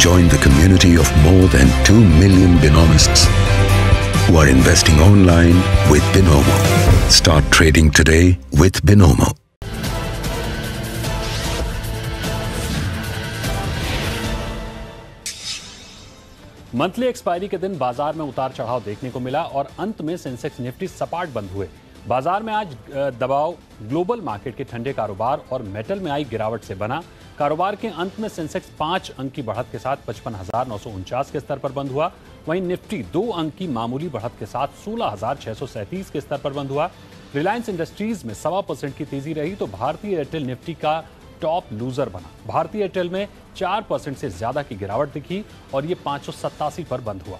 Join the community of more than 2 million Binomists who are investing online with Binomo. Start trading today with Binomo. Monthly expiry के दिन बाजार में उतार चढ़ाव देखने को मिला और अंत में सेंसेक्स निफ्टी सपाट बंद हुए। बाजार में आज दबाव ग्लोबल मार्केट के ठंडे कारोबार और मेटल में आई गिरावट से बना। कारोबार के अंत में सेंसेक्स 5 अंक की बढ़त के साथ 55,949 के स्तर पर बंद हुआ। वहीं निफ्टी 2 अंक की मामूली बढ़त के साथ 16,637 के स्तर पर बंद हुआ। रिलायंस इंडस्ट्रीज में 1.25% की तेजी रही तो भारतीय एयरटेल निफ्टी का टॉप लूजर बना। भारतीय एयरटेल में 4% से ज्यादा की गिरावट दिखी और ये 587 पर बंद हुआ।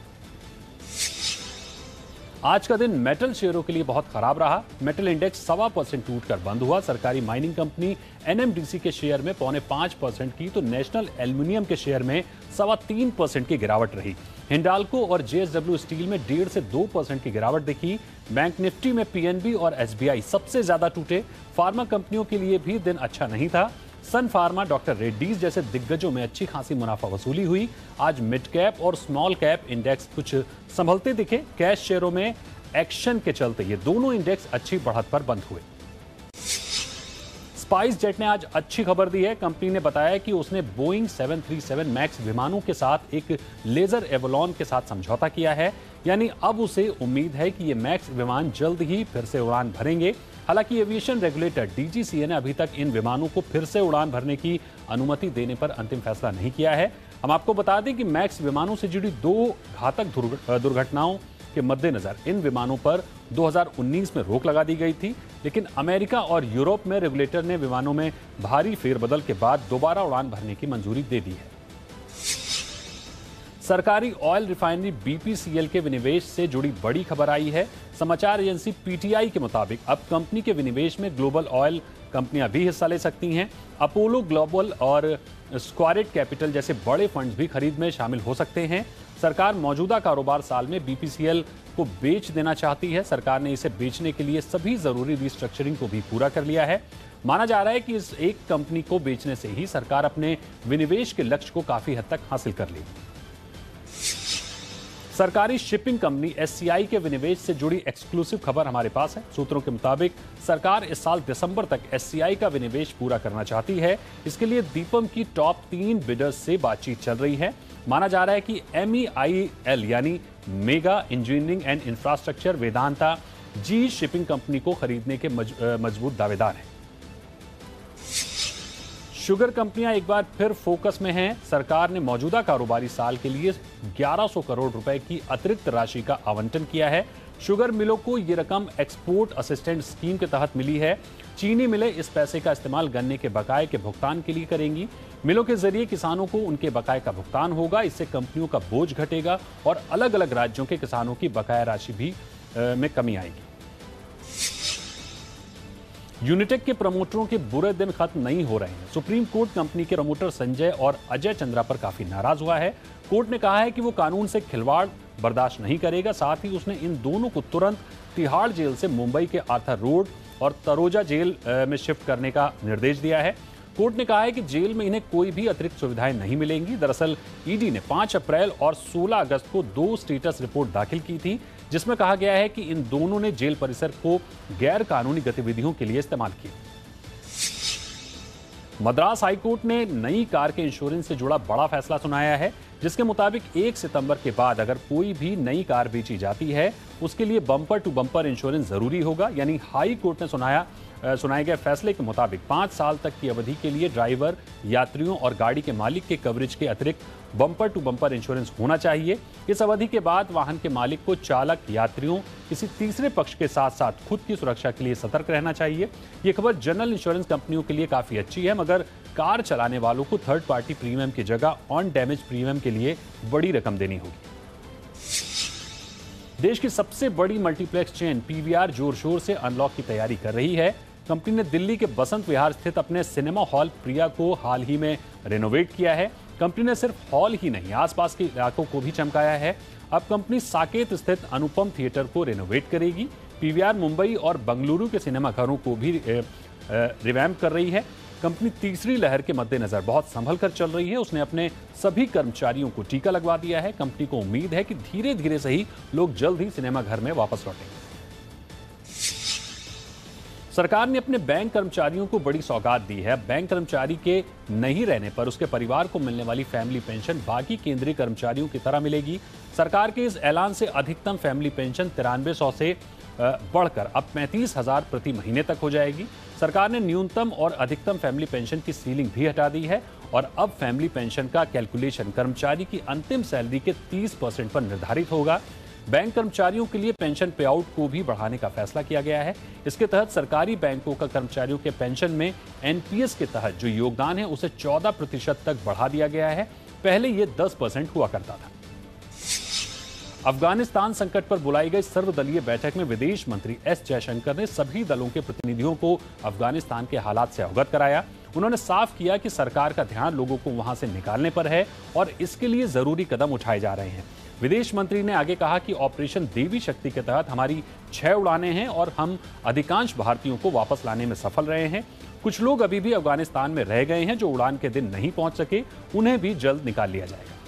आज का दिन मेटल शेयरों के लिए बहुत खराब रहा। मेटल इंडेक्स 1.25% टूटकर बंद हुआ। सरकारी माइनिंग कंपनी एनएमडीसी के शेयर में 0.5% की तो नेशनल एल्युमिनियम के शेयर में 3.25% की गिरावट रही। हिंडाल्को और जेएसडब्ल्यू स्टील में 1.5 से 2% की गिरावट दिखी। बैंक निफ्टी में पीएनबी और एसबीआई सबसे ज्यादा टूटे। फार्मा कंपनियों के लिए भी दिन अच्छा नहीं था। सन फार्मा, डॉक्टर रेड्डीज जैसे दिग्गजों में अच्छी खासी मुनाफा वसूली हुई। आज मिड कैप और स्मॉल कैप इंडेक्स कुछ संभलते दिखे। कैश शेयरों में एक्शन के चलते ये दोनों इंडेक्स अच्छी बढ़त पर बंद हुए। स्पाइस जेट ने आज अच्छी खबर दी है। कंपनी ने बताया कि उसने बोइंग 737 मैक्स विमानों के साथ एक लेजर एवलॉन के साथ समझौता किया है। यानी अब उसे उम्मीद है कि ये मैक्स विमान जल्द ही फिर से उड़ान भरेंगे। हालांकि एविएशन रेगुलेटर डीजीसीए ने अभी तक इन विमानों को फिर से उड़ान भरने की अनुमति देने पर अंतिम फैसला नहीं किया है। हम आपको बता दें कि मैक्स विमानों से जुड़ी 2 घातक दुर्घटनाओं के मद्देनजर इन विमानों पर 2019 में रोक लगा दी गई थी, लेकिन अमेरिका और यूरोप में रेगुलेटर ने विमानों में भारी फेरबदल के बाद दोबारा उड़ान भरने की मंजूरी दे दी है। सरकारी ऑयल रिफाइनरी बीपीसीएल के विनिवेश से जुड़ी बड़ी खबर आई है। समाचार एजेंसी पीटीआई के मुताबिक अब कंपनी के विनिवेश में ग्लोबल ऑयल कंपनियां भी हिस्सा ले सकती हैं। अपोलो ग्लोबल और स्क्वारेट कैपिटल जैसे बड़े फंड्स भी खरीद में शामिल हो सकते हैं। सरकार मौजूदा कारोबार साल में बीपीसीएल को बेच देना चाहती है। सरकार ने इसे बेचने के लिए सभी जरूरी रिस्ट्रक्चरिंग को भी पूरा कर लिया है। माना जा रहा है कि इस एक कंपनी को बेचने से ही सरकार अपने विनिवेश के लक्ष्य को काफी हद तक हासिल कर लेगी। सरकारी शिपिंग कंपनी एससीआई के विनिवेश से जुड़ी एक्सक्लूसिव खबर हमारे पास है। सूत्रों के मुताबिक सरकार इस साल दिसंबर तक एससीआई का विनिवेश पूरा करना चाहती है। इसके लिए दीपम की टॉप 3 बिडर्स से बातचीत चल रही है। माना जा रहा है कि MEIL यानी mega engineering and infrastructure Vedanta जी शिपिंग कंपनी को खरीदने के मजबूत दावेदार हैं। शुगर कंपनियां एक बार फिर फोकस में हैं। सरकार ने मौजूदा कारोबारी साल के लिए 1100 करोड़ रुपए की अतिरिक्त राशि का आवंटन किया है। शुगर मिलों को ये रकम एक्सपोर्ट असिस्टेंट स्कीम के तहत मिली है। चीनी मिलें इस पैसे का इस्तेमाल गन्ने के बकाये के भुगतान के लिए करेंगी। मिलों के जरिए किसानों को उनके बकाये का भुगतान होगा। इससे कंपनियों का बोझ घटेगा और अलग अलग राज्यों के किसानों की बकाया राशि भी में कमी आएगी। यूनिटेक के प्रमोटरों के बुरे दिन खत्म नहीं हो रहे हैं। सुप्रीम कोर्ट कंपनी के प्रमोटर संजय और अजय चंद्रा पर काफी नाराज हुआ है। कोर्ट ने कहा है कि वो कानून से खिलवाड़ बर्दाश्त नहीं करेगा। साथ ही उसने इन दोनों को तुरंत तिहाड़ जेल से मुंबई के आर्थर रोड और तरोजा जेल में शिफ्ट करने का निर्देश दिया है। कोर्ट ने कहा है कि जेल में इन्हें कोई भी अतिरिक्त सुविधाएं नहीं मिलेंगी। दरअसल ईडी ने 5 अप्रैल और 16 अगस्त को 2 स्टेटस रिपोर्ट दाखिल की थी, जिसमें कहा गया है कि इन दोनों ने जेल परिसर को गैर कानूनी गतिविधियों के लिए इस्तेमाल किया। मद्रास हाईकोर्ट ने नई कार के इंश्योरेंस से जुड़ा बड़ा फैसला सुनाया है, जिसके मुताबिक 1 सितंबर के बाद अगर कोई भी नई कार बेची जाती है उसके लिए बम्पर टू बम्पर इंश्योरेंस जरूरी होगा। यानी हाई कोर्ट ने सुनाए गए फैसले के मुताबिक 5 साल तक की अवधि के लिए ड्राइवर, यात्रियों और गाड़ी के मालिक के कवरेज के अतिरिक्त बम्पर टू बम्पर इंश्योरेंस होना चाहिए। इस अवधि के बाद वाहन के मालिक को चालक, यात्रियों, किसी तीसरे पक्ष के साथ साथ खुद की सुरक्षा के लिए सतर्क रहना चाहिए। ये खबर जनरल इंश्योरेंस कंपनियों के लिए काफी अच्छी है, मगर कार चलाने वालों को थर्ड पार्टी प्रीमियम की जगह ऑन डैमेज प्रीमियम के लिए बड़ी रकम देनी होगी। देश की सबसे बड़ी मल्टीप्लेक्स चेन पीवीआर जोर शोर से अनलॉक की तैयारी कर रही है। कंपनी ने दिल्ली के बसंत विहार स्थित अपने सिनेमा हॉल प्रिया को हाल ही में रेनोवेट किया है। कंपनी ने सिर्फ हॉल ही नहीं, आसपास के इलाकों को भी चमकाया है। अब कंपनी साकेत स्थित अनुपम थिएटर को रेनोवेट करेगी। पीवीआर मुंबई और बंगलुरु के सिनेमा घरों को भी रिवैम्प कर रही है। कंपनी तीसरी लहर के मद्देनजर बहुत संभल कर चल रही है। उसने अपने सभी कर्मचारियों को टीका लगवा दिया है। कंपनी को उम्मीद है कि धीरे धीरे से ही लोग जल्द ही सिनेमा घर में वापस लौटेंगे। सरकार ने अपने बैंक कर्मचारियों को बड़ी सौगात दी है। बैंक कर्मचारी के नहीं रहने पर उसके परिवार को मिलने वाली फैमिली पेंशन बाकी केंद्रीय कर्मचारियों की तरह मिलेगी। सरकार के इस ऐलान से अधिकतम फैमिली पेंशन 9300 से बढ़कर अब 35,000 प्रति महीने तक हो जाएगी। सरकार ने न्यूनतम और अधिकतम फैमिली पेंशन की सीलिंग भी हटा दी है और अब फैमिली पेंशन का कैलकुलेशन कर्मचारी की अंतिम सैलरी के 30% पर निर्धारित होगा। बैंक कर्मचारियों के लिए पेंशन पे आउट को भी बढ़ाने का फैसला किया गया है। इसके तहत सरकारी बैंकों का कर्मचारियों के पेंशन में एनपीएस के तहत जो योगदान है उसे 14% तक बढ़ा दिया गया है। पहले यह 10% हुआ करता था। अफगानिस्तान संकट पर बुलाई गई सर्वदलीय बैठक में विदेश मंत्री एस जयशंकर ने सभी दलों के प्रतिनिधियों को अफगानिस्तान के हालात से अवगत कराया। उन्होंने साफ किया कि सरकार का ध्यान लोगों को वहां से निकालने पर है और इसके लिए जरूरी कदम उठाए जा रहे हैं। विदेश मंत्री ने आगे कहा कि ऑपरेशन देवी शक्ति के तहत हमारी 6 उड़ानें हैं और हम अधिकांश भारतीयों को वापस लाने में सफल रहे हैं। कुछ लोग अभी भी अफगानिस्तान में रह गए हैं जो उड़ान के दिन नहीं पहुंच सके, उन्हें भी जल्द निकाल लिया जाएगा।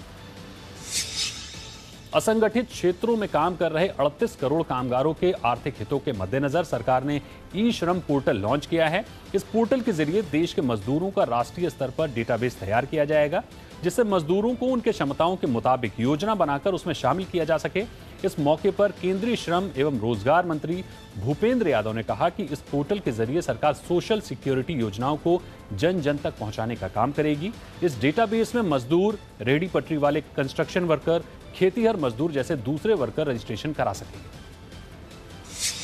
असंगठित क्षेत्रों में काम कर रहे 38 करोड़ कामगारों के आर्थिक हितों के मद्देनजर सरकार ने ई श्रम पोर्टल लॉन्च किया है। इस पोर्टल के जरिए देश के मजदूरों का राष्ट्रीय स्तर पर डेटाबेस तैयार किया जाएगा, जिससे मजदूरों को उनके क्षमताओं के मुताबिक योजना बनाकर उसमें शामिल किया जा सके। इस मौके पर केंद्रीय श्रम एवं रोजगार मंत्री भूपेंद्र यादव ने कहा कि इस पोर्टल के जरिए सरकार सोशल सिक्योरिटी योजनाओं को जन जन तक पहुंचाने का काम करेगी। इस डेटाबेस में मजदूर, रेहड़ी पटरी वाले, कंस्ट्रक्शन वर्कर, खेतीहर मजदूर जैसे दूसरे वर्कर रजिस्ट्रेशन करा सकेंगे।